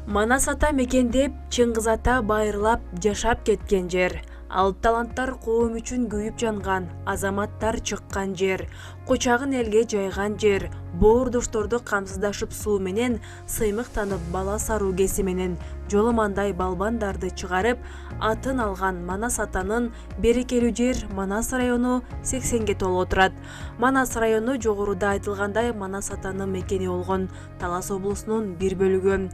Манас ата мекендеп, Чыңгыз ата байырлап жашап кеткен жер. Алып таланттар коом үчүн күйүп жанган, азаматтар чыккан жер. Кочагын элге жайган жер. Боордошторду камсыздашып суу менен, сыймыктанып бала саруу кеси менен, жоломандай балбандарды чыгарып, атын алган Манас атанын берекелүү жер Манас району 80ге толуп отурат. Манас району жогоруда айтылгандай Манас атанын мекени болгон Талас облусунун бир бөлүгү.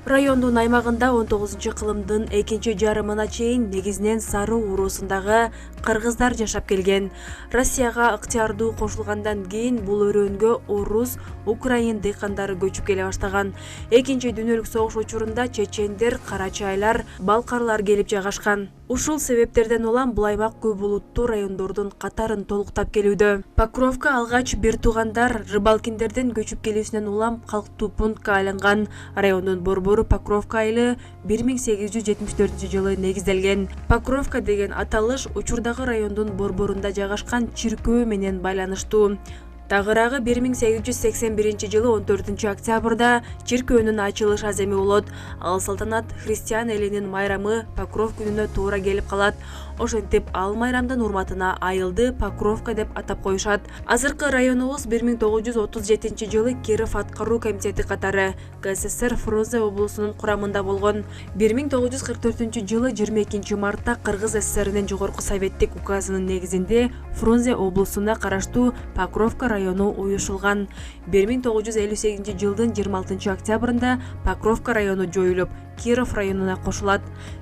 Райондун аймагында 19-кылымдын экинчи жарымына чейин негизинен Сары уруусундагы кыргыздар жашап келген. Россияга ыктыярдуу кошулгандан кийин бул өрөөнгө орус, украин дыйкандары көчүп келе баштаган. Экинчи дүйнөлүк согуш учурунда чечендер, карачайлар, балкарлар келип жайгашкан. Ушул себептерден улам бул аймак көп улуттуу райондордун катарын толуктап келүүдө. Покровка алгач бир туугандар рыбалкиндердин көчүп келүүсүнөн улам калктуу пунктка айланган. Райондун борбору Покровка айылы 1874-жылы негизделген. Покровка деген аталыш учурдагы райондун борборунда жайгашкан чиркөө менен байланыштуу. Тагыраагы 1881-жылы 14-октябрда чиркөөнүн ачылыш аземи болот. Ал салтанат христиан элинин майрамы Покров күнүнө туура келип калат. Ошентип ал майрамдын урматына айылды Покровка деп атап коюшат. Азыркы районубуз 1937-жылы Киров аткаруу комитети катары КССР Фрунзе облусунун курамында болгон. 1944-жылы 22 мартта Кыргыз ССРинин жогорку советтик указынын негизинде Фрунзе облусуна караштуу Покровка району уюшулган. 1958-жылдын 26 октябрында Покровка району жоюлуп, Киров районуна кошулат.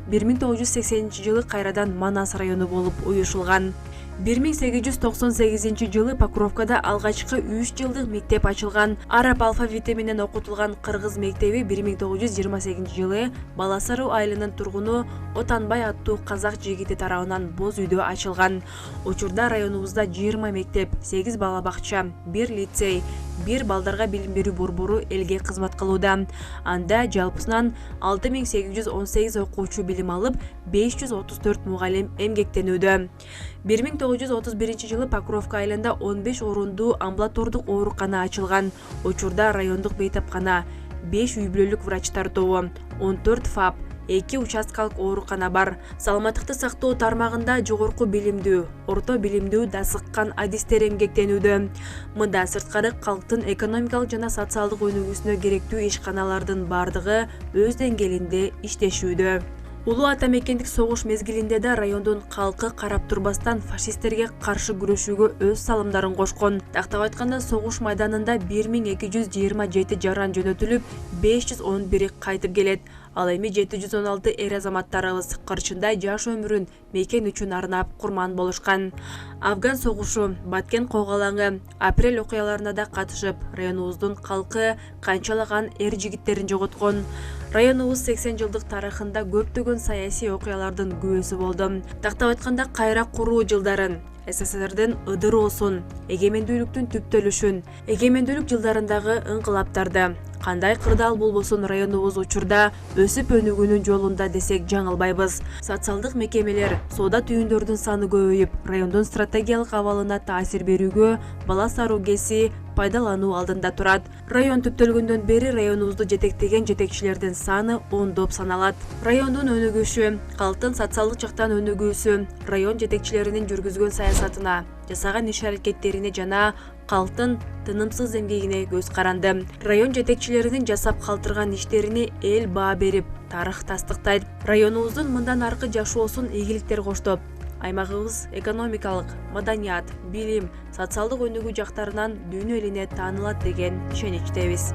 1980-жылы кайрадан Манас району болуп уюшулган. 1898-жылы Покровкада алгачкы 3 жылдык мектеп ачылган. Араб алфавити менен окутулган кыргыз мектеби 1928-жылы Бала Саруу айылынын тургуну Отанбай аттуу казак жигити тарабынан боз үйдө ачылган. Учурда районубузда 20 мектеп, 8 бала бакча, 1 лицей, 1 балдарга билим берүү борбору элге кызмат кылууда. Анда жалпысынан 6818 окуучу билим алып, 534 мугалим эмгектенүүдө. 1931-жылы Покровка айылында 15 орундуу амбулатордук оорукана ачылган. Учурда райондук бейтапкана, 5 үй бүлөлүк врачтар тобу, 14 ФАП, 2 участкалык оорукана бар. Саламаттыкты сактоо тармагында жогорку билимдүү, орто билимдүү да сыккан адистер эмгектенүүдө. Мында сырткары калктын экономикалык жана социалдык өнүгүүсүнө керектүү ишканалардын бардыгы өз деңгээлинде иштешүүдө. Улуу ата мекендик согуш мезгилинде да райондун калкы карап турбастан фашисттерге каршы күрөшүүгө өз салымдарын кошкон. Тактап айтканда, согуш майданында 1227 жаран жөнөтүлүп, 511 кайтып келет. Ал эми 716 эр азаматтарыбыз кырчындай жаш өмүрүн мекен үчүн арнап курман болушкан. Афган согушу, Баткен когалаңы, апрель окуяларына да катышып, районубуздун калкы канчалаган эр жигиттерин жоготкон. Районубуз 80 жылдык тарыхында көптөгөн саясий окуялардын күбөсү болду. Тактап айтканда, кайра куруу жылдарын, СССРдин ыдыроосун, эгемендүүлүктүн түптөлүшүн, эгемендүүлүк жылдарындагы ыңкылаптарды, кандай кырдаал болбосун районубуз учурда өсүп өнүгүүнүн жолунда десек жаңылбайбыз. Социалдык мекемелер, соода түйүндөрдүн саны көбөйүп, райондун стратегиялык абалына таасир берүүгө Бала Саруу ГЭСи пайдалануу алдында турат. Район түптөлгөндөн бери районубузду жетектеген жетекчилердин саны ондоп саналат. Райондун өнүгүшү, калктын социалдык жактан өнүгүүсү, район жетекчилеринин жүргүзгөн саясатына, жасаган иш-аракеттерине жана калктын тынымсыз эмгегине көз каранды. Район жетекчилеринин жасап калтырган иштерине эл баа берип, тарых тастыктайт. Районубуздун мындан аркы жашоосун ийгиликтер коштоп, аймагыбыз экономикалык, маданият, билим, социалдык өнүгүү жактарынан дүйнө элине таанылат деген ишеничтебиз.